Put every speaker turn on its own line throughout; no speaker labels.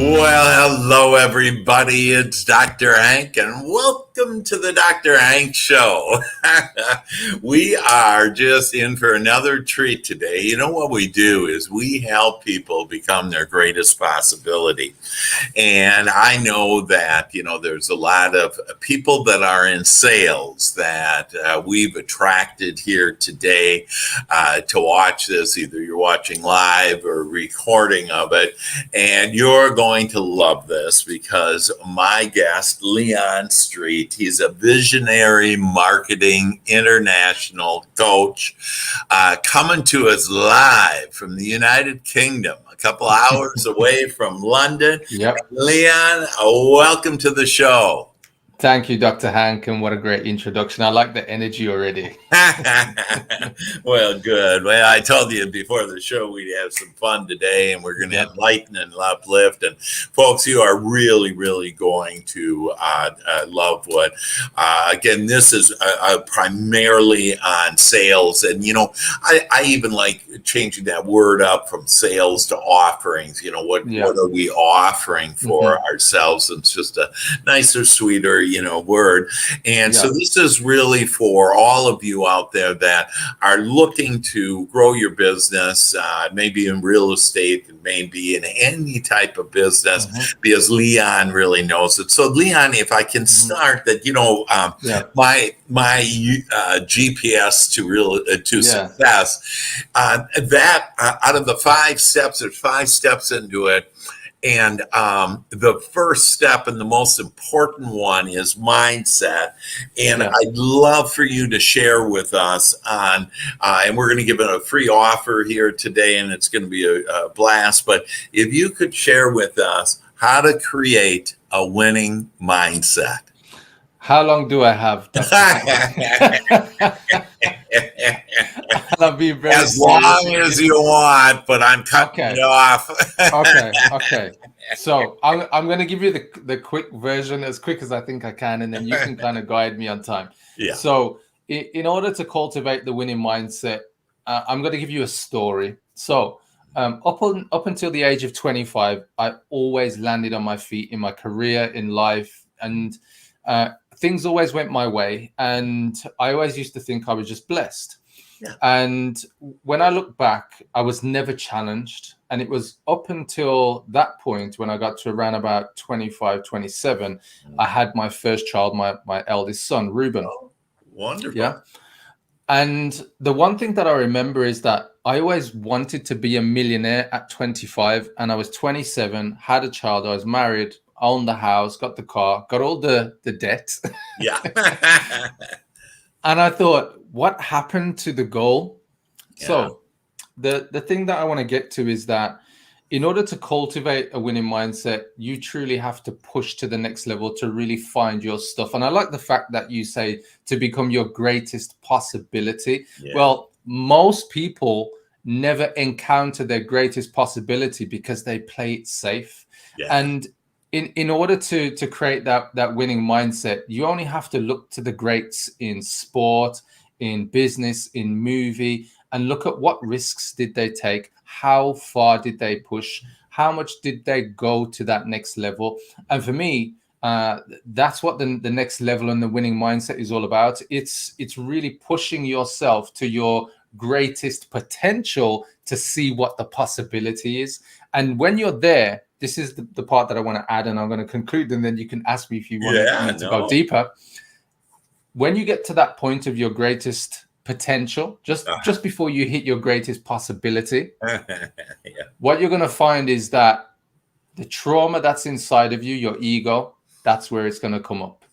Well, hello, everybody. It's Dr. Hank, and welcome to the Dr. Hank Show. We are just in for another treat today. You know what we do is we help people become their greatest possibility. And I know that, there's a lot of people that are in sales that we've attracted here today to watch this. Either you're watching live or recording of it, and you're going to love this because my guest, Leon Streete, he's a visionary marketing international coach coming to us live from the United Kingdom, a couple hours away from London.
Yep.
Leon, welcome to the show.
Thank you, Dr. Hank, and what a great introduction. I like the energy already.
Well, good. Well, I told you before the show we'd have some fun today, and we're going to enlighten and uplift. And folks, you are really, really going to love what, again, this is primarily on sales. And, I even like changing that word up from sales to offerings. What are we offering for ourselves? It's just a nicer, sweeter, word. And so this is really for all of you out there that are looking to grow your business, maybe in real estate, maybe in any type of business, because Leon really knows it. So Leon, if I can start that, my GPS to success, that out of the 5 steps, there's 5 steps into it. And the first step and the most important one is mindset. And I'd love for you to share with us on, and we're going to give it a free offer here today, and it's going to be a blast. But if you could share with us how to create a winning mindset.
How long do I have? I'll be very
as long as you want, but I'm cutting you off.
Okay. So I'm going to give you the quick version as quick as I think I can, and then you can kind of guide me on time.
Yeah.
So in order to cultivate the winning mindset, I'm going to give you a story. So up until the age of 25, I always landed on my feet in my career, in life, and things always went my way. And I always used to think I was just blessed.
Yeah.
And when I look back, I was never challenged. And it was up until that point when I got to around about 25, 27, I had my first child, my eldest son, Ruben.
Oh, wonderful.
Yeah. And the one thing that I remember is that I always wanted to be a millionaire at 25, and I was 27, had a child, I was married, owned the house, got the car, got all the debt.
Yeah.
And I thought, what happened to the goal?
Yeah.
So the thing that I want to get to is that in order to cultivate a winning mindset, you truly have to push to the next level to really find your stuff. And I like the fact that you say to become your greatest possibility.
Yeah.
Well, most people never encounter their greatest possibility because they play it safe.
Yeah.
And in order to create that winning mindset, you only have to look to the greats in sport, in business, in movie, and look at what risks did they take, how far did they push, how much did they go to that next level. And for me, that's what the next level and the winning mindset is all about. It's really pushing yourself to your greatest potential to see what the possibility is. And when you're there, this is the part that I want to add, and I'm going to conclude, and then you can ask me if you want to go deeper. When you get to that point of your greatest potential, just before you hit your greatest possibility, what you're going to find is that the trauma that's inside of you, your ego, that's where it's going to come up.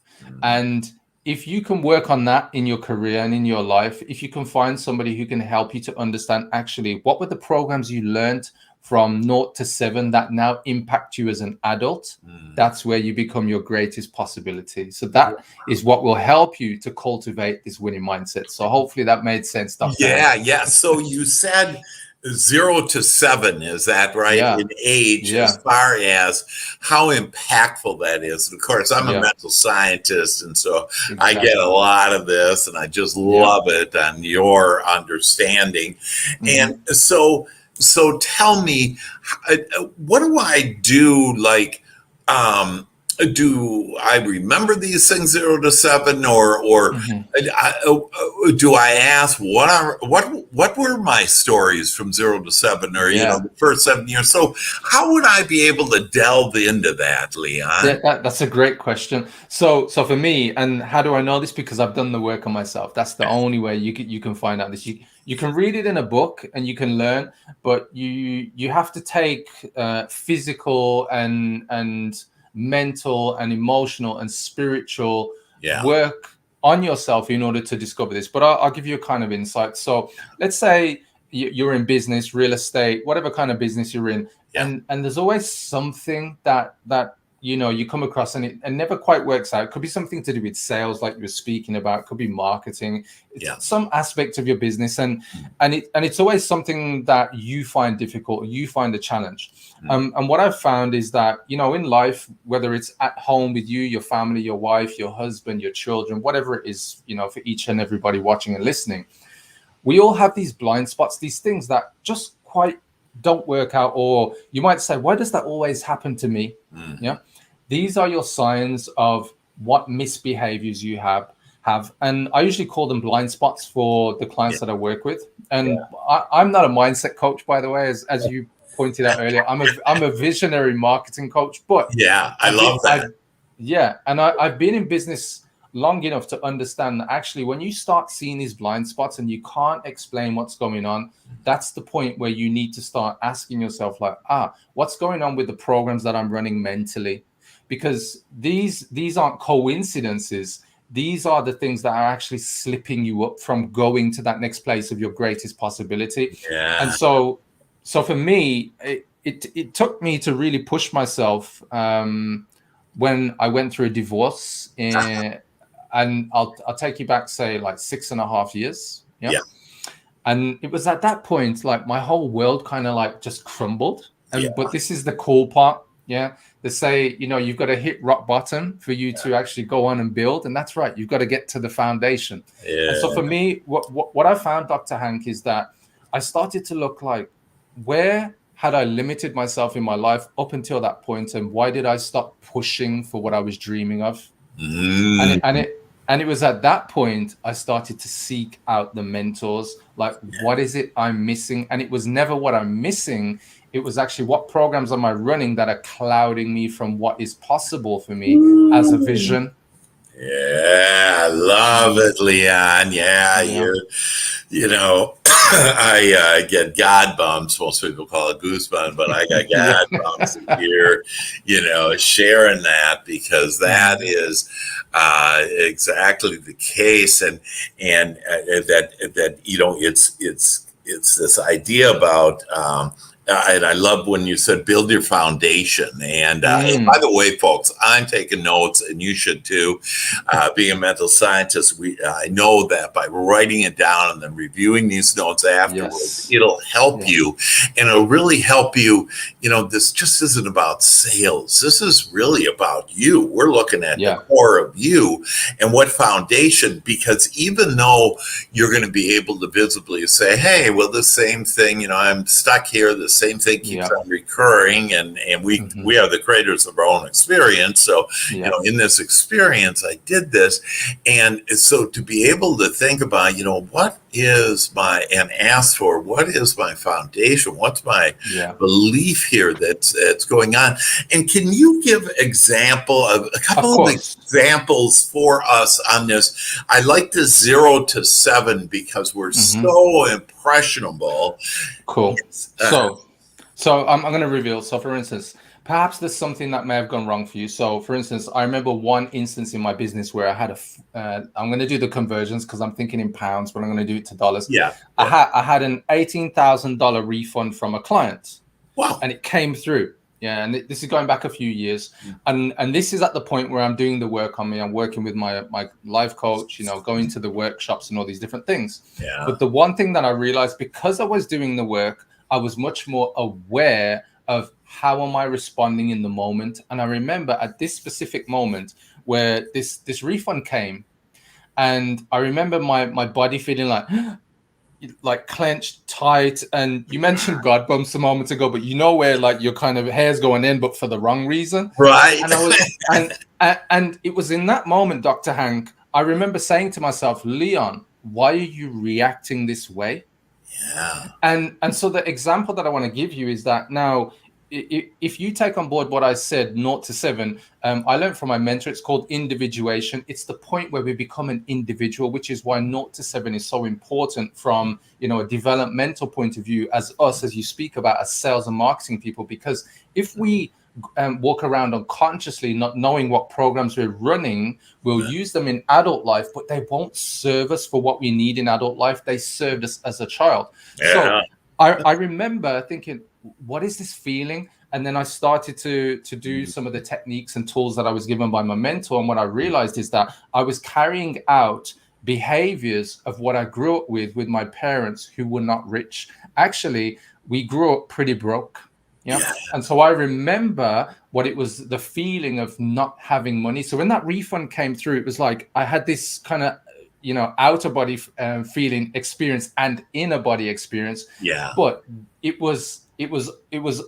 And if you can work on that in your career and in your life, if you can find somebody who can help you to understand actually what were the programs you learned from 0 to 7 that now impact you as an adult, that's where you become your greatest possibility. So that is what will help you to cultivate this winning mindset. So hopefully that made sense, Dr.
Yeah. So you said 0 to 7, is that right?
Yeah.
In age, as far as how impactful that is. And of course, I'm a mental scientist, and so I get a lot of this, and I just love it and your understanding. And so So tell me, what do I do? Like, do I remember these things 0 to 7, or
Mhm.
do I ask what were my stories from 0 to 7, or
Yeah.
the first 7 years? So how would I be able to delve into that,
Yeah,
Leon?
that's a great question. So for me, and how do I know this? Because I've done the work on myself. That's the only way you can find out this. You can read it in a book and you can learn, but you have to take physical and mental and emotional and spiritual
Yeah,
work on yourself in order to discover this. But I'll give you a kind of insight. So let's say you're in business, real estate, whatever kind of business you're in,
yeah,
and there's always something that you come across and it never quite works out. It could be something to do with sales, like you were speaking about. It could be marketing. It's
yeah.
some aspect of your business, and it's always something that you find difficult, or you find a challenge.
Mm.
And what I've found is that in life, whether it's at home with you, your family, your wife, your husband, your children, whatever it is, for each and everybody watching and listening, we all have these blind spots, these things that just quite don't work out. Or you might say, why does that always happen to me?
Mhm.
Yeah. These are your signs of what misbehaviors you have. And I usually call them blind spots for the
Yeah,
clients that I work with. And
yeah,
I'm not a mindset coach, by the way, as you pointed out earlier. I'm a visionary marketing coach, but
yeah. I
I've been
love
I've
that.
yeah, and I've been in business long enough to understand that actually when you start seeing these blind spots and you can't explain what's going on, that's the point where you need to start asking yourself, like, what's going on with the programs that I'm running mentally? Because these aren't coincidences. These are the things that are actually slipping you up from going to that next place of your greatest possibility. And
Yeah,
so for me, it took me to really push myself when I went through a divorce, and I'll take you back, say, like 6.5 years. Yeah.
yeah,
And it was at that point, like, my whole world kind of like just crumbled.
yeah,
But this is the cool part. Yeah. They say, you've got to hit rock bottom for you to actually go on and build. And that's right. You've got to get to the foundation. And so for
yeah.
me, what I found, Dr. Hank, is that I started to look like, where had I limited myself in my life up until that point, and why did I stop pushing for what I was dreaming of? And
Mm,
it was at that point I started to seek out the mentors. Like, what is it I'm missing? And it was never what I'm missing. It was actually, what programs am I running that are clouding me from what is possible for me as a vision?
yeah, I love
Mm,
it, Leon. Yeah,
yeah.
I get God bumps. Most people call it goosebumps, but I got
Yeah.
God bumps here, sharing that, because that
Mm,
is exactly the case. And that it's this idea about. And I love when you said build your foundation. And by
mm,
the way, folks, I'm taking notes, and you should too. Being a mental scientist, I know that by writing it down and then reviewing these notes afterwards,
yes.
it'll help
Yeah.
you, and it'll really help you. This just isn't about sales. This is really about you. We're looking at the
Yeah.
core of you and what foundation, because even though you're going to be able to visibly say, hey, well, the same thing, I'm stuck here. The same thing keeps
Yeah.
on recurring. And
Hmm.
we are the creators of our own experience. So,
Yeah.
in this experience, I did this. And so to be able to think about, what is and ask for, what is my foundation? What's my
Yeah.
belief here that's going on? And can you give a
Of
couple of
course.
examples for us on this? I like the 0 to 7 because we're
Hmm.
so impressionable.
Cool.
It's,
So I'm going to reveal. So, for instance, perhaps there's something that may have gone wrong for you. So, for instance, I remember one instance in my business where I had I'm going to do the conversions because I'm thinking in pounds, but I'm going to do it to dollars.
yeah,
I
yeah.
had an $18,000 refund from a client,
Wow.
and it came through. Yeah, and this is going back a few years, and this is at the point where I'm doing the work on me. I'm working with my life coach, going to the workshops and all these different things.
Yeah.
But the one thing that I realized, because I was doing the work, I was much more aware of how am I responding in the moment. And I remember at this specific moment where this refund came, and I remember my body feeling like, like clenched tight. And you mentioned God bumps a moment ago, but you know where like your kind of hair's going in, but for the wrong reason.
Right.
And I was, and it was in that moment, Dr. Hank, I remember saying to myself, Leon, why are you reacting this way?
Yeah.
And so the example that I want to give you is that now, if you take on board what I said, 0 to 7, I learned from my mentor, it's called individuation. It's the point where we become an individual, which is why 0 to 7 is so important from, a developmental point of view, as us, as you speak about, as sales and marketing people. Because if we walk around unconsciously, not knowing what programs we're running, we'll use them in adult life, but they won't serve us for what we need in adult life. They served us as a child.
Yeah.
So I remember thinking, what is this feeling? And then I started to do some of the techniques and tools that I was given by my mentor. And what I realized is that I was carrying out behaviors of what I grew up with my parents who were not rich. Actually, we grew up pretty broke. Yeah. And so I remember what it was, the feeling of not having money. So when that refund came through, it was like I had this kind of, outer body feeling experience and inner body experience.
Yeah.
But it was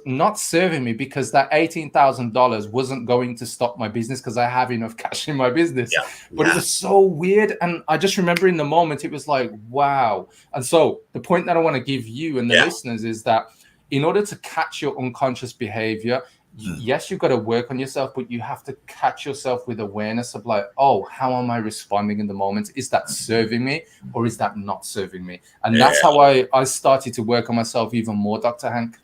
not serving me, because that $18,000 wasn't going to stop my business, because I have enough cash in my business.
Yeah.
But it was so weird. And I just remember in the moment, it was like, wow. And so the point that I want to give you and the listeners is that in order to catch your unconscious behavior, yes, you've got to work on yourself, but you have to catch yourself with awareness of like, oh, how am I responding in the moment? Is that serving me or is that not serving me? And that's how I started to work on myself even more, Dr. Hank.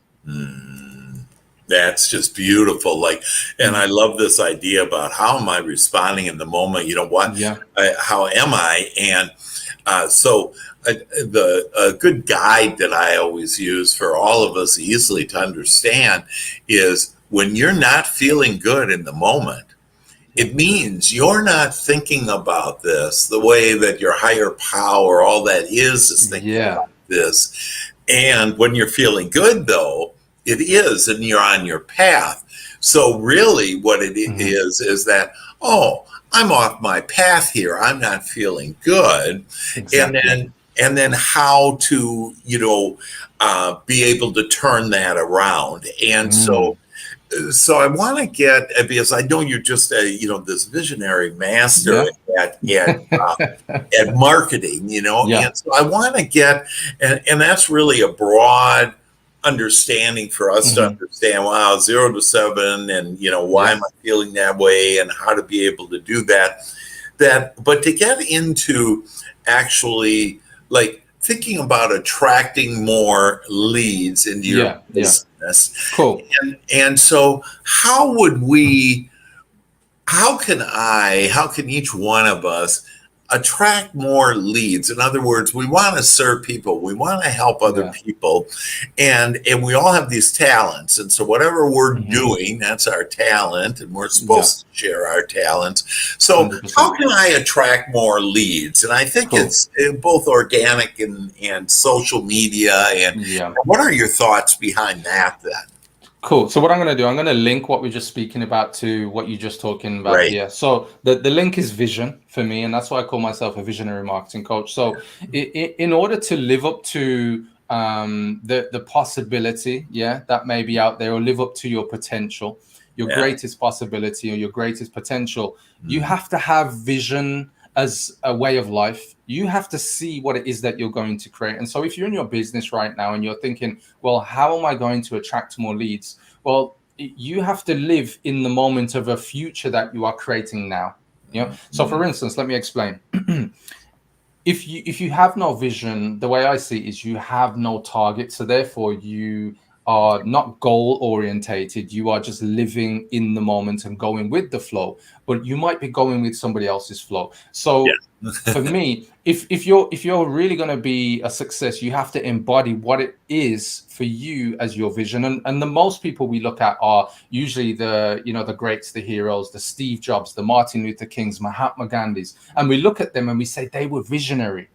That's just beautiful. Like, and I love this idea about how am I responding in the moment? You know what?
Yeah.
How am I? And so a good guide that I always use for all of us easily to understand is when you're not feeling good in the moment, it means you're not thinking about this the way that your higher power, all that is thinking about this. And when you're feeling good, though, it is, and you're on your path. So really what it is that, oh, I'm off my path here. I'm not feeling good. Exactly. And then how to, be able to turn that around. And so I want to get, because I know you're just this visionary master at marketing, and so I want to get, and that's really a broad understanding for us to understand, wow, 0 to 7, and why am I feeling that way, and how to be able to do that, but to get into actually like thinking about attracting more leads into your business.
Cool.
And so how can each one of us attract more leads? In other words, we want to serve people, we want to help other people, and we all have these talents, and so whatever we're doing, that's our talent, and we're supposed to share our talents. So 100%. How can I attract more leads? And I think it's both organic and social media, and what are your thoughts behind that then?
Cool. So what I'm going to do, I'm going to link what we're just speaking about to what you're just talking about here. So the link is vision for me, and that's why I call myself a visionary marketing coach. So in order to live up to the possibility, that may be out there, or live up to your potential, your greatest possibility or your greatest potential, you have to have vision as a way of life. You have to see what it is that you're going to create. And so if you're in your business right now and you're thinking, well, how am I going to attract more leads? Well, you have to live in the moment of a future that you are creating now. So for instance, let me explain. If you have no vision, the way I see it is you have no target. So therefore you are not goal orientated. You are just living in the moment and going with the flow, but you might be going with somebody else's flow. So for me, if you're really going to be a success, you have to embody what it is for you as your vision. And the most people we look at are usually the greats, the heroes, the Steve Jobs, the Martin Luther Kings, Mahatma Gandhis. And we look at them and we say they were visionary.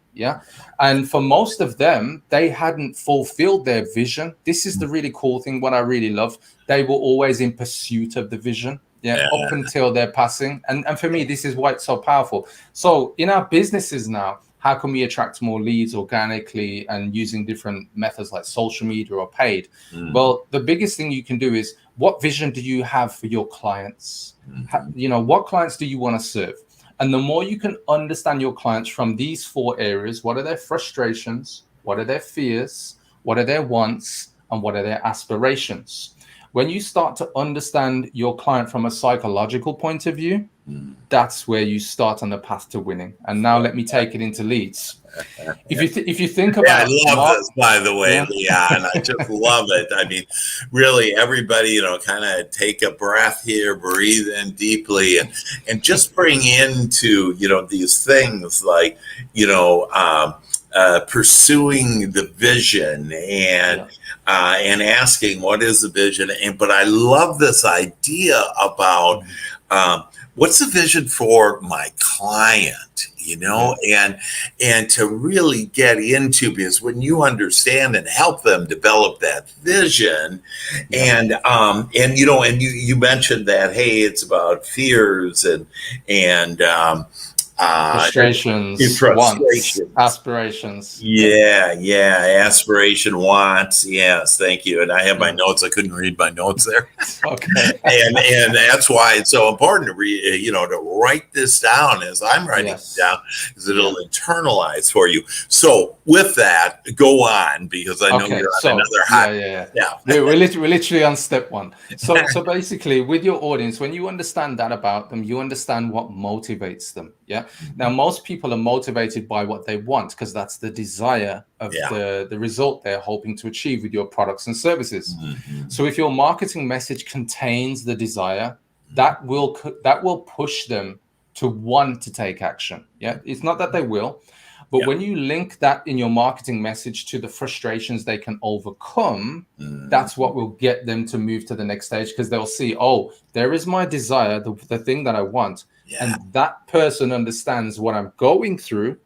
And for most of them, they hadn't fulfilled their vision. This is the really cool thing, what I really love. They were always in pursuit of the vision, up until their passing. And for me, this is why it's so powerful. So in our businesses now, how can we attract more leads organically and using different methods like social media or paid? Well, the biggest thing you can do is, what vision do you have for your clients? What clients do you want to serve? And the more you can understand your clients from these 4 areas, what are their frustrations? What are their fears? What are their wants? And what are their aspirations? When you start to understand your client from a psychological point of view, that's where you start on the path to winning. And now let me take it into leads. If you think about,
I love this, by the way, Leon. I just love it. I mean, really, everybody, kind of take a breath here, breathe in deeply, and just bring into, these things like, pursuing the vision and asking what is the vision. But I love this idea about what's the vision for my client, and to really get into, because when you understand and help them develop that vision, and you mentioned that, hey, it's about fears and
frustrations, wants, aspirations.
Aspiration, wants. Yes, thank you. And I have my notes. I couldn't read my notes there.
Okay.
and that's why it's so important to write this down as I'm writing it down, because it'll internalize for you. So with that, go on, because I know you're on another hot.
We're literally on step 1. So basically, with your audience, when you understand that about them, you understand what motivates them. Yeah. Now, most people are motivated by what they want, because that's the desire of the result they're hoping to achieve with your products and services. So if your marketing message contains the desire, that will push them to want to take action. Yeah. It's not that they will, but when you link that in your marketing message to the frustrations they can overcome, that's what will get them to move to the next stage, because they'll see, oh, there is my desire, the thing that I want. And that person understands what I'm going through.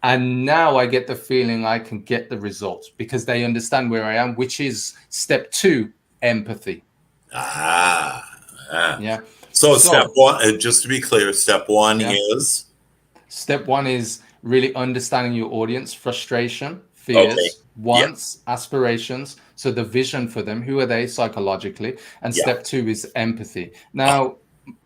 And now I get the feeling I can get the results, because they understand where I am, which is step 2, empathy.
So step 1, just to be clear, step 1 is?
Step 1 is really understanding your audience, frustration, fears, wants, aspirations. So the vision for them, who are they psychologically? And step 2 is empathy. Now,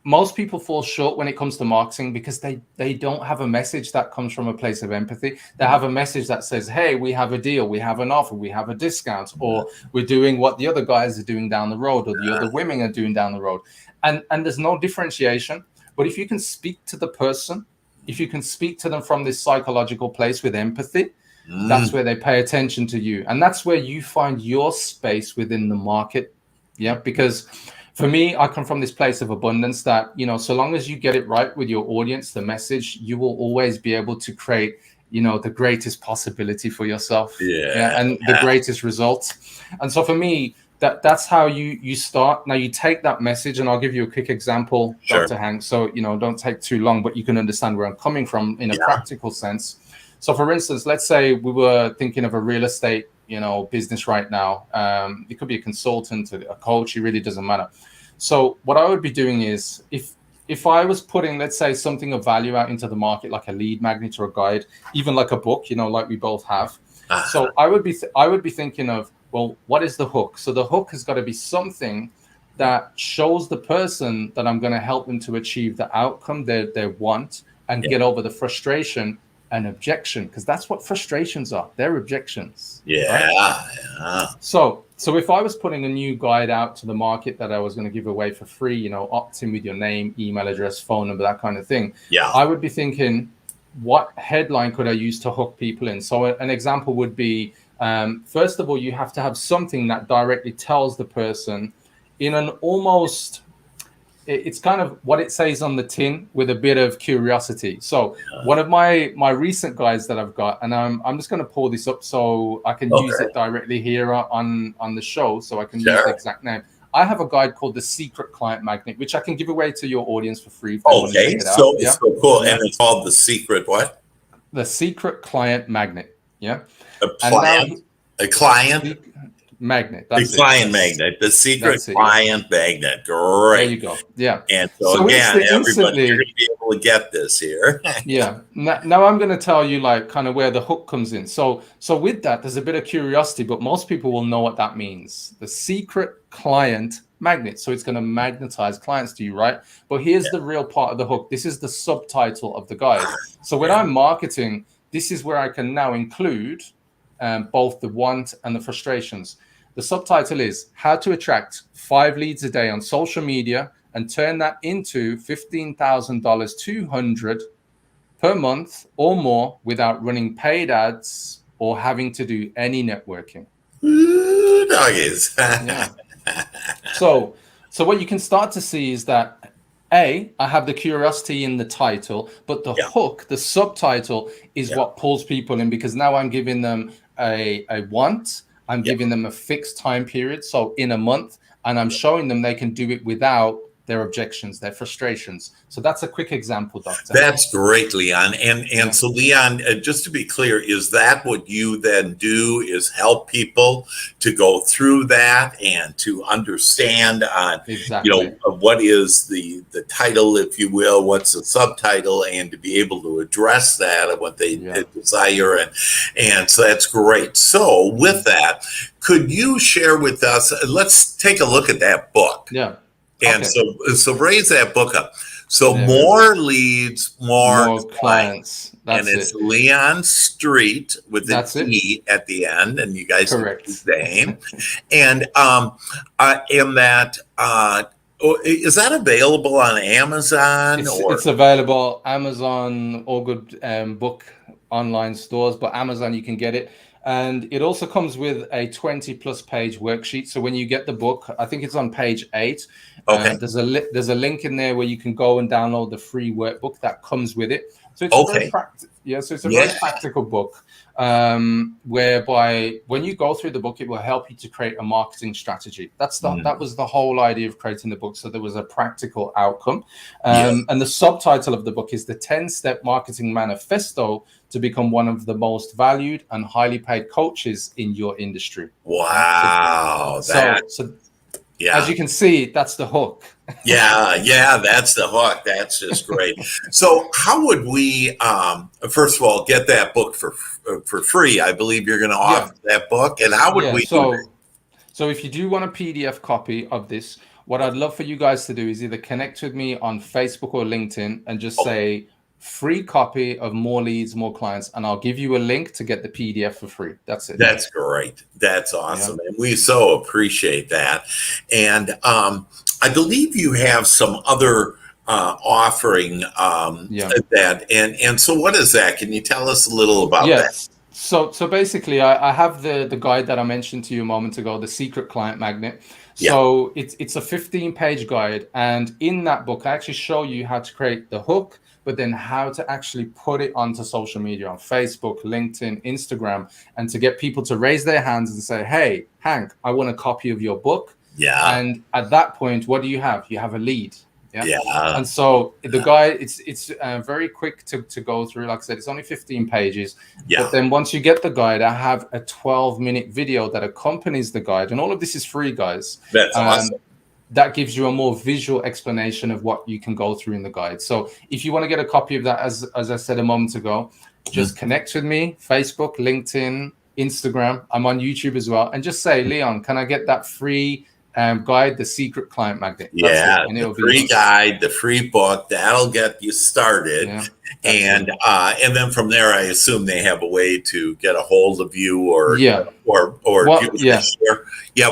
most people fall short when it comes to marketing, because they don't have a message that comes from a place of empathy. They have a message that says, hey, we have a deal, we have an offer, we have a discount, or we're doing what the other guys are doing down the road, or the other women are doing down the road. And there's no differentiation. But if you can speak to the person, if you can speak to them from this psychological place with empathy, that's where they pay attention to you. And that's where you find your space within the market. Yeah, because for me, I come from this place of abundance that, so long as you get it right with your audience, the message, you will always be able to create, the greatest possibility for yourself. And the greatest results. And so for me, that's how you start. Now you take that message, and I'll give you a quick example, Dr. Hank. So, don't take too long, but you can understand where I'm coming from in a practical sense. So for instance, let's say we were thinking of a real estate, business right now. It could be a consultant, a coach, it really doesn't matter. So what I would be doing is, if I was putting, let's say, something of value out into the market, like a lead magnet or a guide, even like a book, like we both have. So I would be thinking of, well, what is the hook? So the hook has got to be something that shows the person that I'm going to help them to achieve the outcome they want, and get over the frustration and objection, because that's what frustrations are. They're objections. Right? So if I was putting a new guide out to the market that I was going to give away for free, opt in with your name, email address, phone number, that kind of thing. I would be thinking, what headline could I use to hook people in? So an example would be, first of all, you have to have something that directly tells the person in an almost, it's kind of what it says on the tin with a bit of curiosity. So one of my recent guides that I've got, and I'm just going to pull this up so I can use it directly here on the show, so I can use the exact name. I have a guide called the Secret Client Magnet, which I can give away to your audience for free.
So cool. And it's called the Secret what?
The Secret Client Magnet. Yeah.
A client
magnet.
The
That's it.
client magnet, the secret
That's it. Yeah.
client magnet.
There
Great.
you go. Yeah.
And so
So
again, everybody, you're
instantly,
going to be able to get this here.
yeah. Now I'm going to tell you like kind of where the hook comes in. So with that, there's a bit of curiosity, but most people will know what that means. The secret client magnet. So it's going to magnetize clients to you, right? But here's the real part of the hook. This is the subtitle of the guide. So when I'm marketing, this is where I can now include both the want and the frustrations. The subtitle is how to attract 5 leads a day on social media and turn that into $15,000, 200 per month or more without running paid ads or having to do any networking.
Ooh, doggies.
Yeah. So what you can start to see is that I have the curiosity in the title, but the hook, the subtitle is what pulls people in, because now I'm giving them a want. I'm giving them a fixed time period. So in a month, and I'm showing them they can do it without their objections, their frustrations. So that's a quick example, Doctor.
That's great, Leon. And so, Leon, just to be clear, is that what you then do, is help people to go through that and to understand on, what is the title, if you will, what's the subtitle, and to be able to address that and what they desire. And so that's great. So with that, could you share with us, let's take a look at that book.
Yeah.
And so raise that book up. So more leads, more clients.
That's
and it's Leon Streete with an E at the end, and you guys
correct
do the same. And is that available on Amazon?
It's available Amazon, all good book online stores, but Amazon you can get it. And it also comes with a 20+ page worksheet. So when you get the book, I think it's on page 8. There's a link in there where you can go and download the free workbook that comes with it. So it's a very very practical book, whereby when you go through the book, it will help you to create a marketing strategy. That was the whole idea of creating the book. So there was a practical outcome. And the subtitle of the book is the 10-step marketing manifesto to become one of the most valued and highly paid coaches in your industry.
Wow.
As you can see, that's the hook.
That's the hook. That's just great. So how would we, first of all, get that book for free? I believe you're going to offer that book. And how would we do it?
So if you do want a PDF copy of this, what I'd love for you guys to do is either connect with me on Facebook or LinkedIn and just say, free copy of More Leads, More Clients, and I'll give you a link to get the PDF for free. That's it.
That's great. That's awesome. And we so appreciate that. And I believe you have some other offering that. And so what is that? Can you tell us a little about that?
So basically, I have the guide that I mentioned to you a moment ago, the Secret Client Magnet. So it's a 15-page guide. And in that book, I actually show you how to create the hook, but then how to actually put it onto social media on Facebook, LinkedIn, Instagram, and to get people to raise their hands and say, hey, Hank, I want a copy of your book. And at that point, what do you have? You have a lead. And so the guide, it's very quick to go through. Like I said, it's only 15 pages. But then once you get the guide, I have a 12-minute video that accompanies the guide. And all of this is free, guys.
That's awesome.
That gives you a more visual explanation of what you can go through in the guide. So if you want to get a copy of that, as I said a moment ago, just connect with me, Facebook, LinkedIn, Instagram. I'm on YouTube as well. And just say, Leon, can I get that free guide, the Secret Client Magnet?
The free guide, the free book, that'll get you started. And then from there, I assume they have a way to get a hold of you or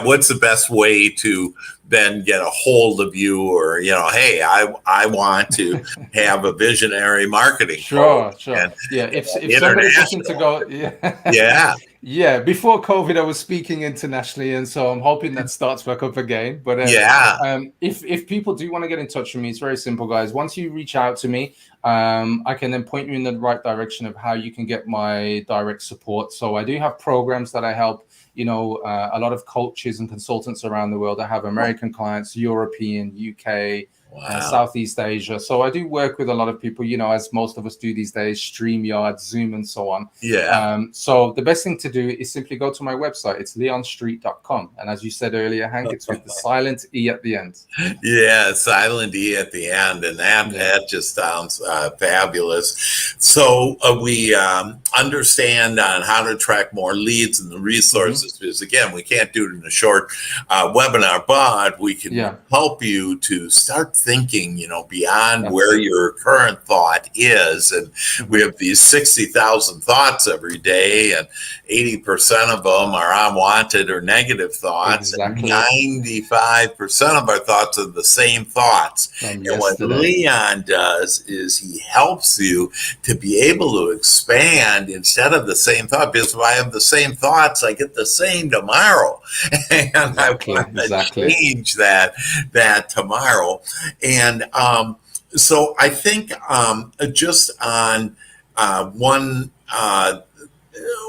what's the best way to then get a hold of you, or hey, I want to have a visionary marketing coach.
If somebody's looking to go before COVID I was speaking internationally, and so I'm hoping that starts back up again. But if people do want to get in touch with me, it's very simple, guys. Once you reach out to me, I can then point you in the right direction of how you can get my direct support. So I do have programs that I help a lot of coaches and consultants around the world. I have American clients, European, UK,
Wow.
Southeast Asia. So I do work with a lot of people, as most of us do these days, StreamYard, Zoom, and so on.
Yeah.
So the best thing to do is simply go to my website. It's leonstreet.com. And as you said earlier, Hank, it's with the silent E at the end.
Yeah, silent E at the end, and that just sounds fabulous. So we understand on how to attract more leads and the resources, because again, we can't do it in a short webinar, but we can help you to start thinking, beyond where your current thought is. And we have these 60,000 thoughts every day, and 80% of them are unwanted or negative thoughts.
Exactly.
And 95% of our thoughts are the same thoughts. And what Leon does is he helps you to be able to expand instead of the same thought, because if I have the same thoughts, I get the same tomorrow. And I want to change that tomorrow. And so I think just on one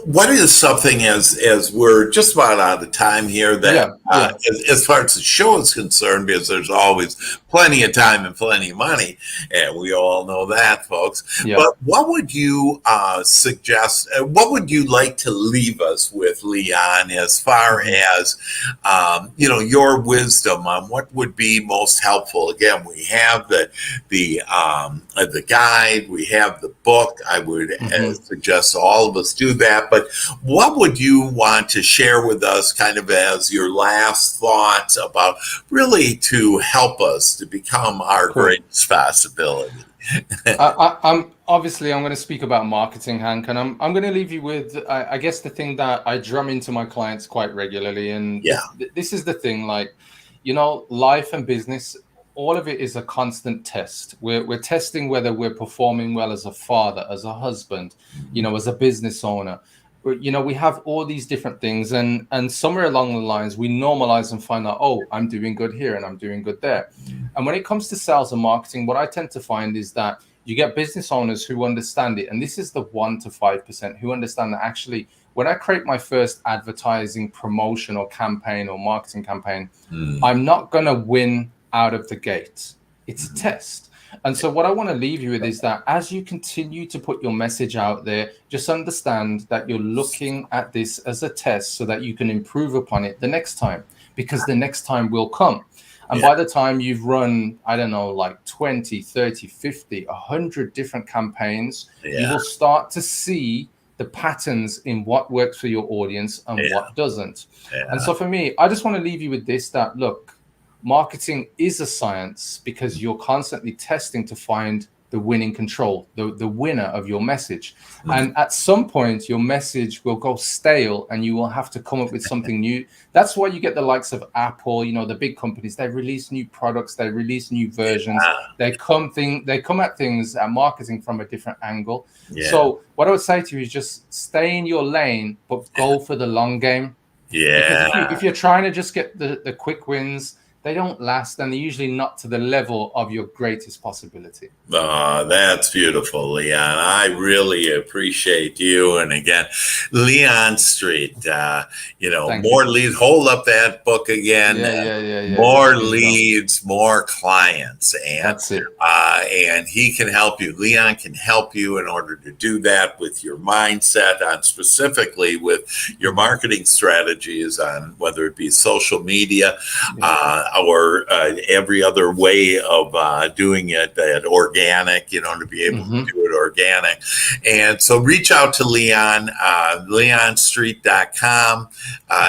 what is something, as we're just about out of time here, that as far as the show is concerned, because there's always plenty of time and plenty of money, and we all know that, folks. But what would you suggest? What would you like to leave us with, Leon, as far as your wisdom on what would be most helpful? Again, we have the guide, we have the book. I would suggest all of us do that. But what would you want to share with us, kind of as your last thoughts, about really to help us to become our greatest possibility?
I'm going to speak about marketing, Hank, and I'm going to leave you with, I guess, the thing that I drum into my clients quite regularly. And this is the thing, life and business, all of it is a constant test. We're testing whether we're performing well as a father, as a husband, as a business owner. We have all these different things, and somewhere along the lines, we normalize and find out, oh, I'm doing good here and I'm doing good there. And when it comes to sales and marketing, what I tend to find is that you get business owners who understand it. And this is the 1 to 5% who understand that actually, when I create my first advertising promotion or campaign or marketing campaign, I'm not going to win out of the gate. It's a test. And so what I want to leave you with is that as you continue to put your message out there, just understand that you're looking at this as a test so that you can improve upon it the next time, because the next time will come. And by the time you've run, 20, 30, 50, 100 different campaigns, you will start to see the patterns in what works for your audience and what doesn't. And so for me, I just want to leave you with this, that look, marketing is a science, because you're constantly testing to find the winning control, the winner of your message. And at some point, your message will go stale and you will have to come up with something new. That's why you get the likes of Apple, the big companies. They release new products, they release new versions. They come at things, at marketing, from a different angle. So what I would say to you is just stay in your lane, but go for the long game. Because if you're trying to just get the quick wins, they don't last, and they're usually not to the level of your greatest possibility.
That's beautiful, Leon. I really appreciate you. And again, Leon Streete, more leads. Hold up that book again. More leads, more clients. And
that's it.
And he can help you. Leon can help you in order to do that with your mindset, on specifically with your marketing strategies, on whether it be social media, or every other way of doing it, that organic, to be able to do it organic. And so reach out to Leon. Leonstreet.com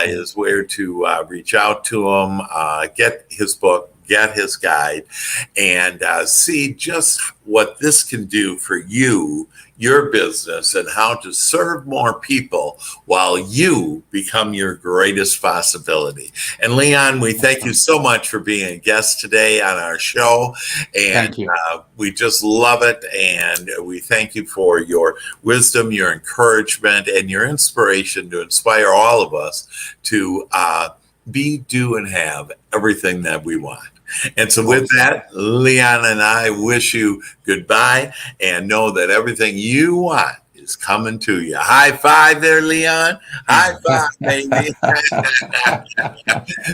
is where to reach out to him, get his book, get his guide, and see just what this can do for you, your business, and how to serve more people while you become your greatest possibility. And Leon, we thank you so much for being a guest today on our show. And we just love it. And we thank you for your wisdom, your encouragement, and your inspiration to inspire all of us to be, do, and have everything that we want. And so with that, Leon and I wish you goodbye, and know that everything you want is is coming to you. High five there, Leon. High five, baby.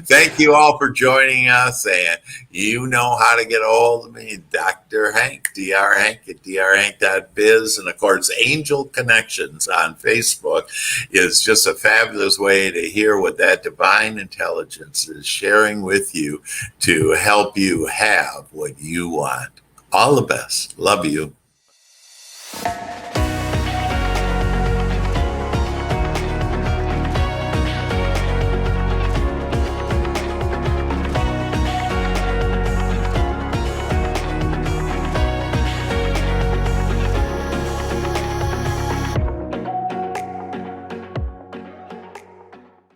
Thank you all for joining us. And you know how to get a hold of me, Dr. Hank, Dr. Hank at drhank.biz. And of course, Angel Connections on Facebook is just a fabulous way to hear what that divine intelligence is sharing with you to help you have what you want. All the best. Love you.